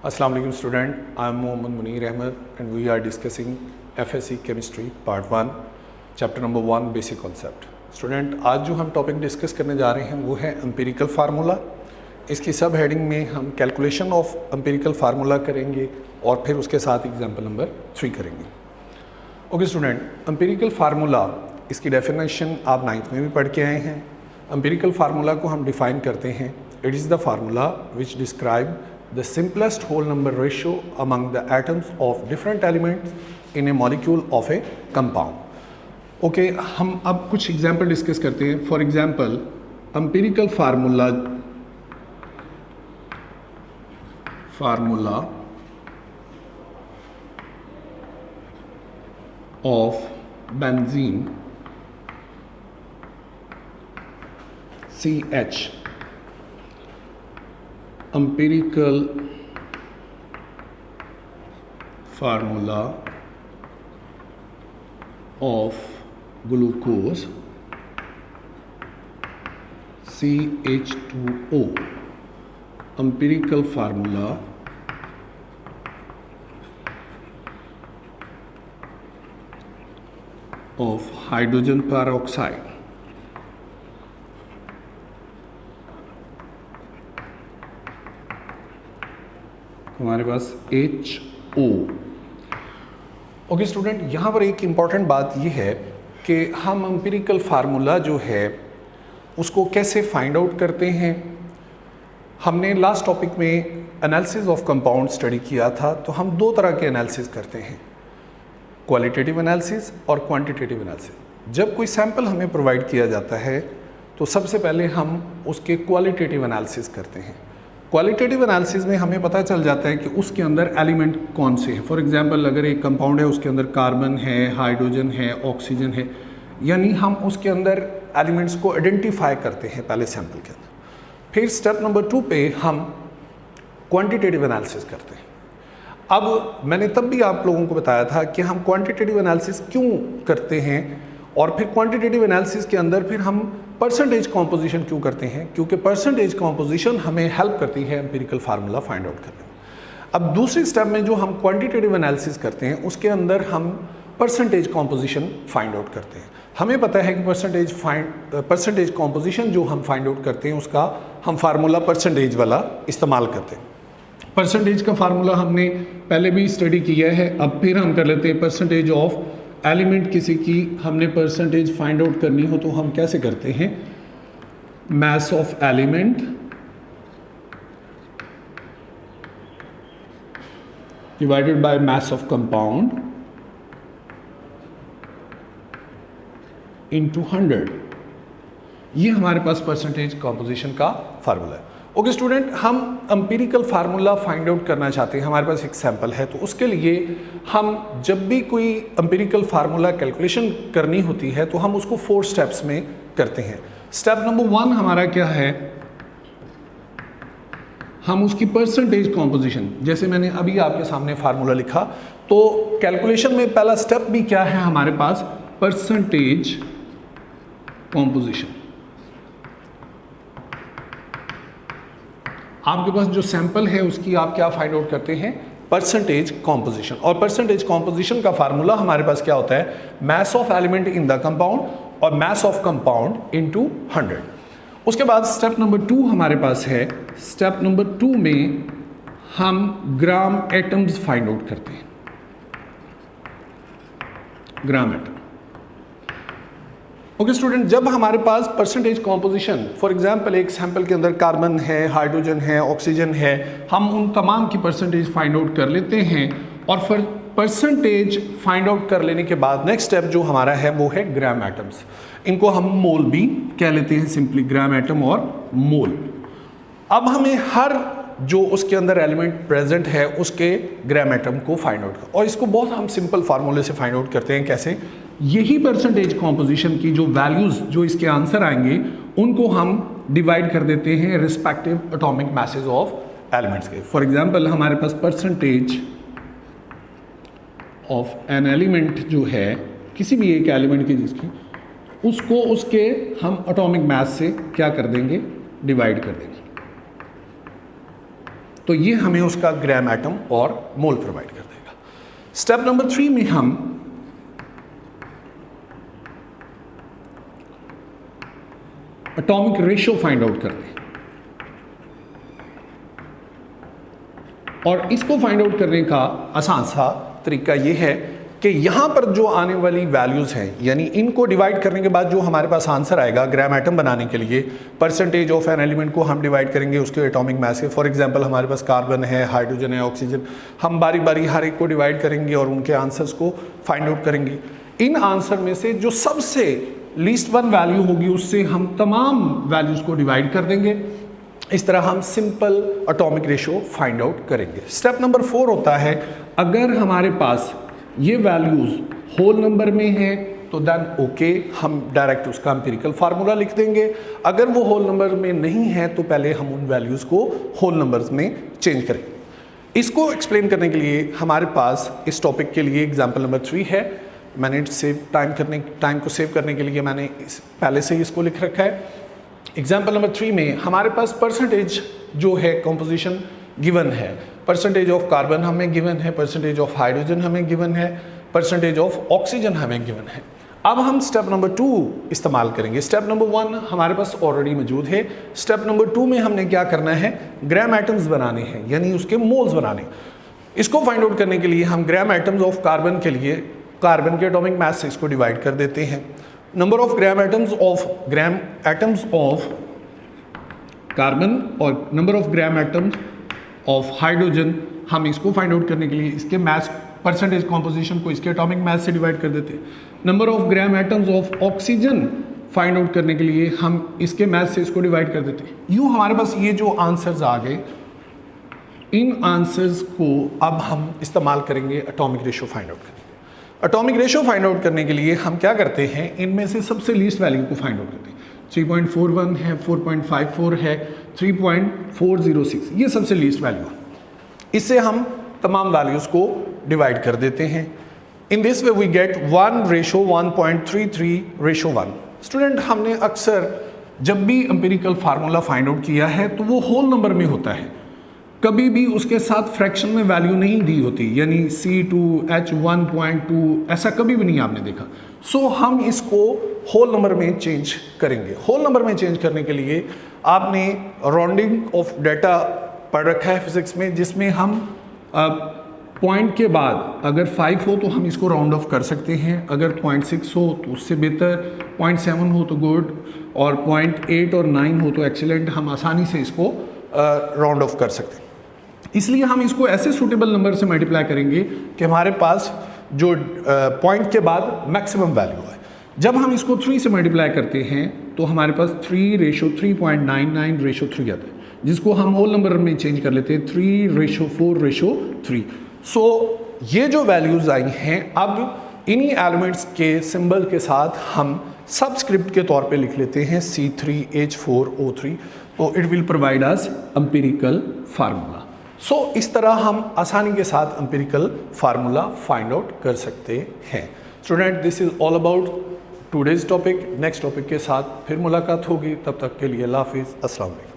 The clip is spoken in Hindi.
Assalamu alaikum student, I am Mohammad Munir Ahmed and we are discussing FSC Chemistry Part 1, Chapter number 1 Basic Concept. Student, आज जो हम टॉपिक डिस्कस करने जा रहे हैं वो है एम्पिरिकल फार्मूला। इसकी सब हेडिंग में हम कैलकुलेशन ऑफ एम्पिरिकल फार्मूला करेंगे और फिर उसके साथ एग्जाम्पल नंबर 3 करेंगे। ओके स्टूडेंट, एम्पिरिकल फार्मूला इसकी डेफिनेशन आप 9th में भी पढ़ के आए हैं। एम्पिरिकल फार्मूला को हम डिफाइन करते हैं, it is the formula which describe the simplest whole number ratio among the atoms of different elements in a molecule of a compound. Okay, हम अब कुछ एग्जाम्पल डिस्कस करते हैं। For example empirical formula of benzene CH, empirical formula of glucose CH2O, empirical formula of hydrogen peroxide, हमारे पास HO। ओके स्टूडेंट, यहाँ पर एक इम्पॉर्टेंट बात ये है कि हम एम्पिरिकल फार्मूला जो है उसको कैसे फाइंड आउट करते हैं। हमने लास्ट टॉपिक में एनालिसिस ऑफ कंपाउंड स्टडी किया था, तो हम दो तरह के एनालिसिस करते हैं, क्वालिटेटिव एनालिसिस और क्वांटिटेटिव एनालिसिस। जब कोई सैंपल हमें प्रोवाइड किया जाता है तो सबसे पहले हम उसके क्वालिटेटिव एनालिसिस करते हैं। क्वालिटेटिव एनालिसिस में हमें पता चल जाता है कि उसके अंदर एलिमेंट कौन से हैं। फॉर एग्जांपल, अगर एक कंपाउंड है उसके अंदर कार्बन है, हाइड्रोजन है, ऑक्सीजन है, यानी हम उसके अंदर एलिमेंट्स को आइडेंटिफाई करते हैं पहले सैंपल के अंदर। फिर स्टेप नंबर 2 पे हम क्वांटिटेटिव एनालिसिस करते हैं। अब मैंने तब भी आप लोगों को बताया था कि हम क्वांटिटेटिव एनालिसिस क्यों करते हैं, और फिर क्वांटिटेटिव एनालिसिस के अंदर फिर हम परसेंटेज कॉम्पोजिशन क्यों करते हैं, क्योंकि परसेंटेज कॉम्पोजिशन हमें हेल्प करती है एम्पिरिकल फार्मूला फाइंड आउट करने में। अब दूसरे स्टेप में जो हम क्वांटिटेटिव एनालिसिस करते हैं उसके अंदर हम परसेंटेज कॉम्पोजिशन फाइंड आउट करते हैं। हमें पता है कि परसेंटेज कॉम्पोजिशन जो हम फाइंड आउट करते हैं उसका हम फार्मूला परसेंटेज वाला इस्तेमाल करते हैं। परसेंटेज का फार्मूला हमने पहले भी स्टडी किया है, अब फिर हम कर लेते हैं परसेंटेज ऑफ एलिमेंट। किसी की हमने परसेंटेज फाइंड आउट करनी हो तो हम कैसे करते हैं, mass of element divided by mass of compound into 100। ये हमारे पास परसेंटेज कॉम्पोजिशन का फार्मूला है। ओके स्टूडेंट, हम एम्पिरिकल फार्मूला फाइंड आउट करना चाहते हैं। हमारे पास एक सैंपल है, तो उसके लिए हम जब भी कोई एम्पिरिकल फार्मूला कैलकुलेशन करनी होती है तो हम उसको 4 स्टेप्स में करते हैं। स्टेप नंबर 1 हमारा क्या है, हम उसकी परसेंटेज कॉम्पोजिशन, जैसे मैंने अभी आपके सामने फार्मूला लिखा, तो कैलकुलेशन में पहला स्टेप भी क्या है हमारे पास, परसेंटेज कॉम्पोजिशन। आपके पास जो सैंपल है उसकी आप क्या फाइंड आउट करते हैं, परसेंटेज कॉम्पोजिशन। और परसेंटेज कॉम्पोजिशन का फार्मूला हमारे पास क्या होता है, mass of element in the compound और मास ऑफ कंपाउंड इनटू 100। उसके बाद स्टेप नंबर 2 हमारे पास है। स्टेप नंबर 2 में हम ग्राम एटम्स फाइंड आउट करते हैं, ग्राम एटम। ओके स्टूडेंट, जब हमारे पास परसेंटेज कॉम्पोजिशन, फॉर एग्जांपल एक सैंपल के अंदर कार्बन है, हाइड्रोजन है, ऑक्सीजन है, हम उन तमाम की परसेंटेज फाइंड आउट कर लेते हैं। और फिर परसेंटेज फाइंड आउट कर लेने के बाद नेक्स्ट स्टेप जो हमारा है वो है ग्राम एटम्स। इनको हम मोल भी कह लेते हैं, सिंपली ग्राम एटम और मोल। अब हमें हर जो उसके अंदर एलिमेंट प्रेजेंट है उसके ग्राम एटम को फाइंड आउट कर, और इसको बहुत हम सिंपल फार्मूले से फाइंड आउट करते हैं। कैसे, यही परसेंटेज कॉम्पोजिशन की जो वैल्यूज जो इसके आंसर आएंगे उनको हम डिवाइड कर देते हैं respective atomic message of elements के। फॉर एग्जांपल, हमारे पास परसेंटेज ऑफ एन एलिमेंट जो है, किसी भी एक एलिमेंट की जिसकी, उसको उसके हम एटॉमिक मास से क्या कर देंगे, डिवाइड कर देंगे। तो ये हमें उसका ग्राम एटम और मोल प्रोवाइड कर देगा। स्टेप नंबर 3 में हम एटॉमिक रेशियो फाइंड आउट करते हैं, और इसको फाइंड आउट करने का आसान सा तरीका ये है कि यहाँ पर जो आने वाली वैल्यूज़ हैं, यानी इनको डिवाइड करने के बाद जो हमारे पास आंसर आएगा ग्राम एटम बनाने के लिए, परसेंटेज ऑफ एन एलिमेंट को हम डिवाइड करेंगे उसके एटॉमिक मास से। फॉर एग्जांपल हमारे पास कार्बन है, हाइड्रोजन है, ऑक्सीजन, हम बारी बारी हर एक को डिवाइड करेंगे और उनके आंसर्स को फाइंड आउट करेंगे। इन आंसर में से जो सबसे लीस्ट वन वैल्यू होगी उससे हम तमाम वैल्यूज़ को डिवाइड कर देंगे। इस तरह हम simple atomic ratio find out करेंगे। स्टेप नंबर 4 होता है, अगर हमारे पास ये वैल्यूज़ होल नंबर में है तो देन ओके, हम डायरेक्ट उसका एम्पिरिकल फार्मूला लिख देंगे। अगर वो होल नंबर में नहीं है तो पहले हम उन वैल्यूज़ को होल नंबर्स में चेंज करेंगे। इसको एक्सप्लेन करने के लिए हमारे पास इस टॉपिक के लिए एग्जाम्पल नंबर 3 है। मैंने टाइम को सेव करने के लिए मैंने पहले से ही इसको लिख रखा है। एग्जाम्पल नंबर 3 में हमारे पास परसेंटेज जो है कंपोजिशन गिवन है, परसेंटेज ऑफ कार्बन हमें गिवन है, परसेंटेज ऑफ हाइड्रोजन हमें गिवन है, परसेंटेज ऑफ ऑक्सीजन हमें गिवन है। अब हम स्टेप नंबर 2 इस्तेमाल करेंगे। स्टेप नंबर 1 हमारे पास ऑलरेडी मौजूद है। स्टेप नंबर 2 में हमने क्या करना है, ग्राम एटम्स बनाने हैं, यानी उसके मोल्स बनाने। इसको फाइंड आउट करने के लिए हम ग्राम एटम्स ऑफ कार्बन के लिए कार्बन के एटॉमिक मास से इसको डिवाइड कर देते हैं। Number of gram atoms of carbon और number of gram atoms of hydrogen, हम इसको फाइंड आउट करने के लिए इसके मास परसेंटेज कॉम्पोजिशन को इसके एटॉमिक मास से डिवाइड कर देते हैं। Number of gram atoms of oxygen find out करने के लिए हम इसके मास से इसको डिवाइड कर देते हैं। यूँ हमारे पास ये जो आंसर्स आ गए, इन आंसर्स को अब हम इस्तेमाल करेंगे एटॉमिक रेशियो फाइंड आउट करने। एटॉमिक रेशियो फाइंड आउट करने के लिए हम क्या करते हैं, इनमें से सबसे लीस्ट वैल्यू को फाइंड आउट करते हैं। 3.41 है, 4.54 है, 3.406, ये सबसे लीस्ट वैल्यू है। इससे हम तमाम वैल्यूज़ को डिवाइड कर देते हैं। In this way we get 1:1.33:1। Student, हमने अक्सर जब भी एम्पिरिकल फार्मूला फाइंड आउट किया है तो वो होल नंबर में होता है, कभी भी उसके साथ फ्रैक्शन में वैल्यू नहीं दी होती, यानी C2, H1.2 ऐसा कभी भी नहीं आपने देखा। सो हम इसको होल नंबर में चेंज करेंगे। होल नंबर में चेंज करने के लिए आपने राउंडिंग ऑफ डाटा पढ़ रखा है फिजिक्स में, जिसमें हम पॉइंट के बाद अगर 5 हो तो हम इसको राउंड ऑफ कर सकते हैं, अगर 0.6 हो तो उससे बेहतर, 0.7 हो तो गुड, और 0.8 और 9 हो तो एक्सीलेंट। हम आसानी से इसको राउंड ऑफ कर सकते हैं। इसलिए हम इसको ऐसे सूटेबल नंबर से मल्टीप्लाई करेंगे कि हमारे पास जो पॉइंट के बाद मैक्सिमम वैल्यू है। जब हम इसको 3 से मल्टीप्लाई करते हैं तो हमारे पास 3:3.99:3 आता है, जिसको हम होल नंबर में चेंज कर लेते हैं 3:4:3। सो ये जो वैल्यूज़ आई हैं, अब इन्हीं एलिमेंट्स के सिंबल के साथ हम सबस्क्रिप्ट के तौर पे लिख लेते हैं C3H4O3, तो it will provide us empirical formula. So इस तरह हम आसानी के साथ एम्पिरिकल फार्मूला फाइंड आउट कर सकते हैं। Student, this is all about today's topic. Next topic के साथ फिर मुलाकात होगी, तब तक के लिए अल्लाह हाफिज़, अस्सलाम वालेकुम।